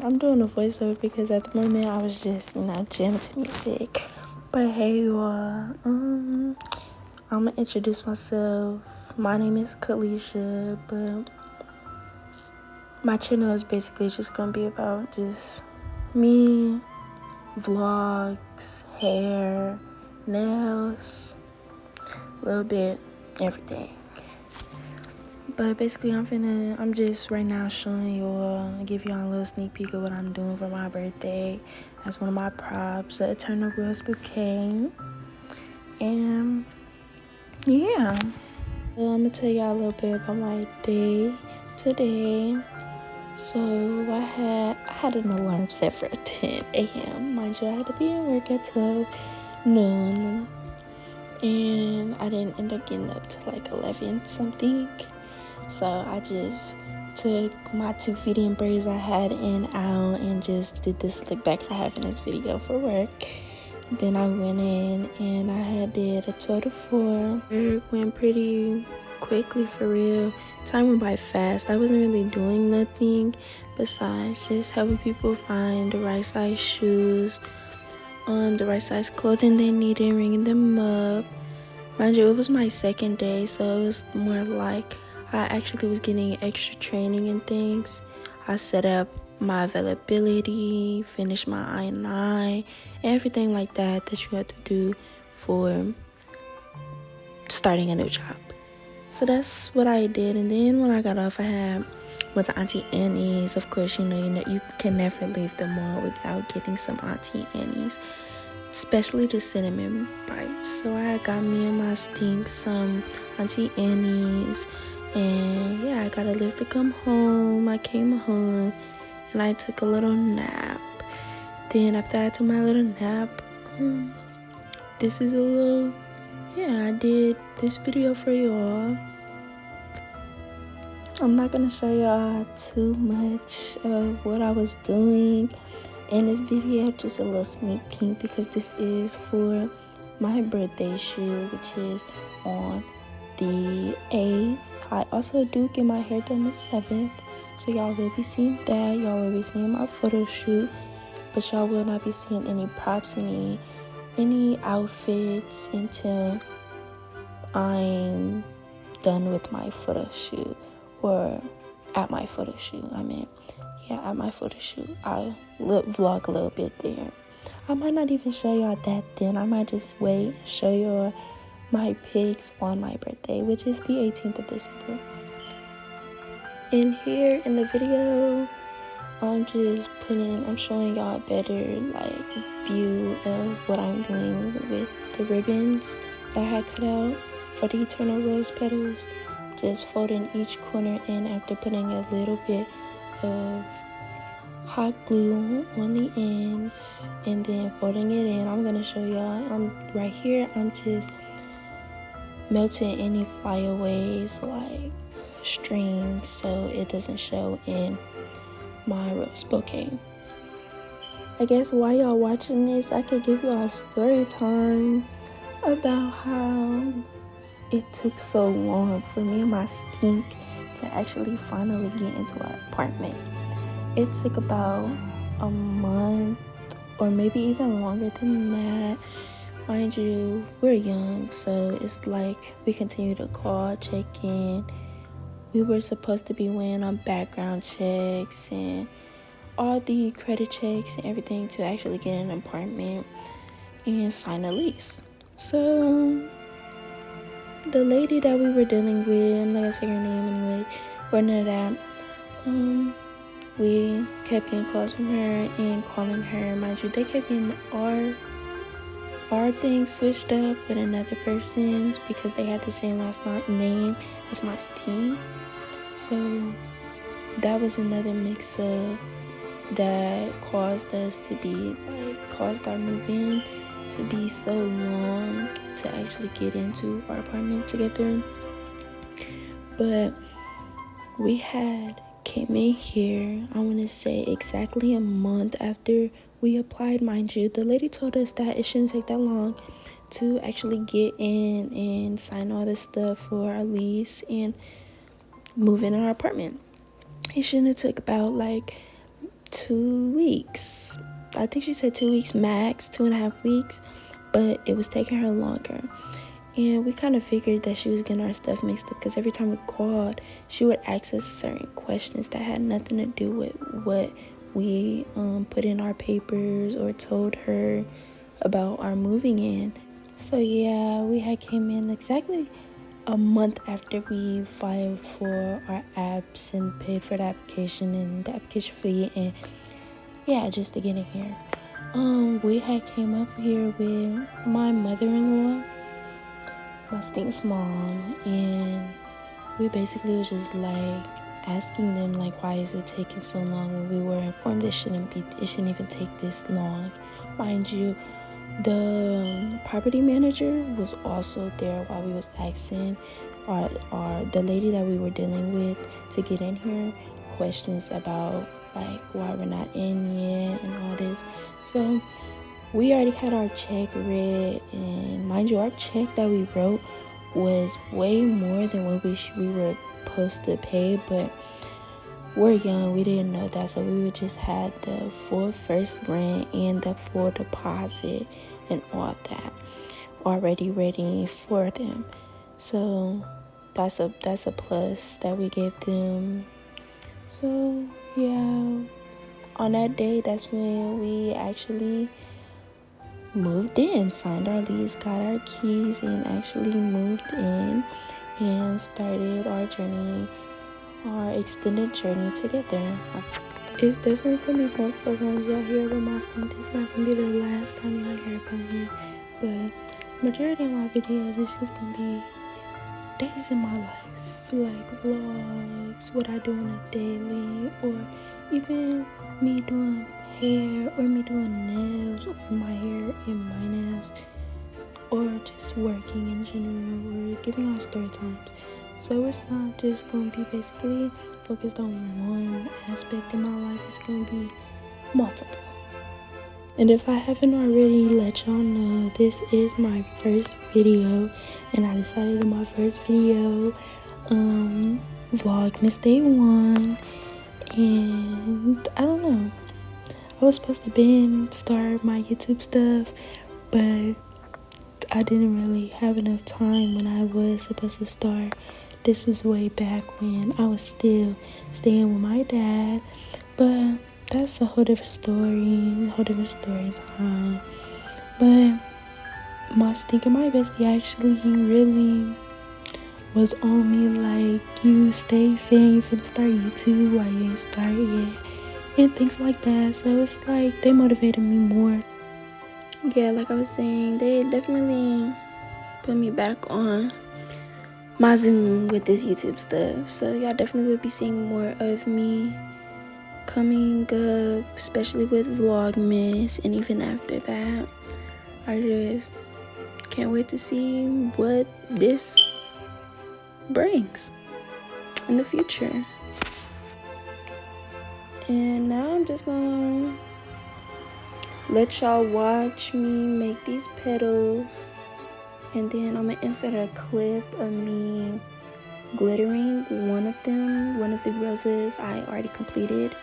I'm doing a voiceover because at the moment I was just, jamming to music. But hey, y'all. I'm gonna introduce myself. My name is Kalisha, but my channel is basically just gonna be about just me, vlogs, hair, nails, a little bit everything. But basically, I'm just right now showing give y'all a little sneak peek of what I'm doing for my birthday. As one of my props, the Eternal Rose Bouquet. And yeah, I'm gonna tell y'all a little bit about my day today. So I had an alarm set for 10 a.m. Mind you, I had to be at work at 12 noon. And I didn't end up getting up to like 11 something. So I just took my 2 feet in braids I had in out and just did this slick back for having this video for work. Then I went in and I did a 12 to 4. It went pretty quickly for real. Time went by fast. I wasn't really doing nothing besides just helping people find the right size shoes, the right size clothing they needed, ringing them up. Mind you, it was my second day, so it was more like I actually was getting extra training and things. I set up my availability, finished my I-9, everything like that you have to do for starting a new job. So that's what I did. And then when I got off, went to Auntie Annie's. Of course, you know you can never leave the mall without getting some Auntie Annie's, especially the cinnamon bites. So I got me and my stink some Auntie Annie's. And yeah, I got a lift to come home. I came home and I took a little nap. Then after I took my little nap, I did this video for y'all. I'm not gonna show y'all too much of what I was doing in this video, just a little sneak peek because this is for my birthday shoot, which is on the 8th. I also do get my hair done the 7th, so y'all will be seeing that. Y'all will be seeing my photo shoot, but y'all will not be seeing any props, any outfits until I'm done with my photo shoot, or at my photo shoot. At my photo shoot, I'll vlog a little bit there. I might not even show y'all that then. I might just wait and show y'all my pics on my birthday, which is the 18th of December. And here in the video, I'm showing y'all a better view of what I'm doing with the ribbons that I had cut out for the Eternal Rose petals. Just folding each corner in after putting a little bit of hot glue on the ends and then folding it in. I'm gonna show y'all. I'm just melting any flyaways like strings so it doesn't show in my rose bouquet. I guess while y'all watching this, I could give y'all a story time about how it took so long for me and my stink to actually finally get into our apartment. It took about a month or maybe even longer than that. Mind you, we're young, so it's like we continue to call, check in. We were supposed to be weighing on background checks and all the credit checks and everything to actually get an apartment and sign a lease. So the lady that we were dealing with, I'm not gonna say her name anyway, or none of that, we kept getting calls from her and calling her. Mind you, they kept getting our thing switched up with another person's because they had the same last name as my team. So that was another mix-up that caused our move-in to be so long to actually get into our apartment together. But we had came in here, I want to say exactly a month after we applied. Mind you, the lady told us that it shouldn't take that long to actually get in and sign all this stuff for our lease and move in our apartment. It shouldn't have took about 2 weeks. I think she said 2 weeks max, 2.5 weeks, but it was taking her longer. And we kind of figured that she was getting our stuff mixed up because every time we called, she would ask us certain questions that had nothing to do with what we put in our papers or told her about our moving in. So yeah, we had came in exactly a month after we filed for our apps and paid for the application and the application fee, and yeah, just to get in here. We had came up here with my mother-in-law, my stink's mom, and we basically was just like asking them like, why is it taking so long when we were informed it shouldn't even take this long. Mind you, the property manager was also there while we was asking the lady that we were dealing with to get in here questions about like why we're not in yet and all this. So we already had our check read, and mind you, our check that we wrote was way more than what we were supposed to pay, but we're young, we didn't know that, so we would just had the full first rent and the full deposit and all that already ready for them. So that's a plus that we gave them. So yeah, on that day, that's when we actually moved in, signed our lease, got our keys, and actually moved in and started our journey, our extended journey together. It's definitely gonna be multiple times y'all hear about my stint. It's not gonna be the last time y'all hear about him, but majority of my videos is just gonna be days in my life, like vlogs, what I do on a daily, or even me doing hair, or me doing nails, or my hair and my nails, or just working in general, or giving out story times. So it's not just gonna be basically focused on one aspect in my life. It's gonna be multiple. And if I haven't already let y'all know, this is my first video, and I decided in my first video, Vlogmas Day 1, and I don't know, I was supposed to start my YouTube stuff, but I didn't really have enough time when I was supposed to start. This was way back when I was still staying with my dad, but that's a whole different story time. But my stinking my bestie actually really was on me like, you stay saying you finna start YouTube while you ain't start yet, and things like that. So it's like they motivated me more. Yeah, like I was saying, they definitely put me back on my Zoom with this YouTube stuff. So y'all definitely will be seeing more of me coming up, especially with Vlogmas, and even after that. I just can't wait to see what this brings in the future. And now I'm just gonna let y'all watch me make these petals, and then I'm gonna insert a clip of me glittering one of the roses I already completed.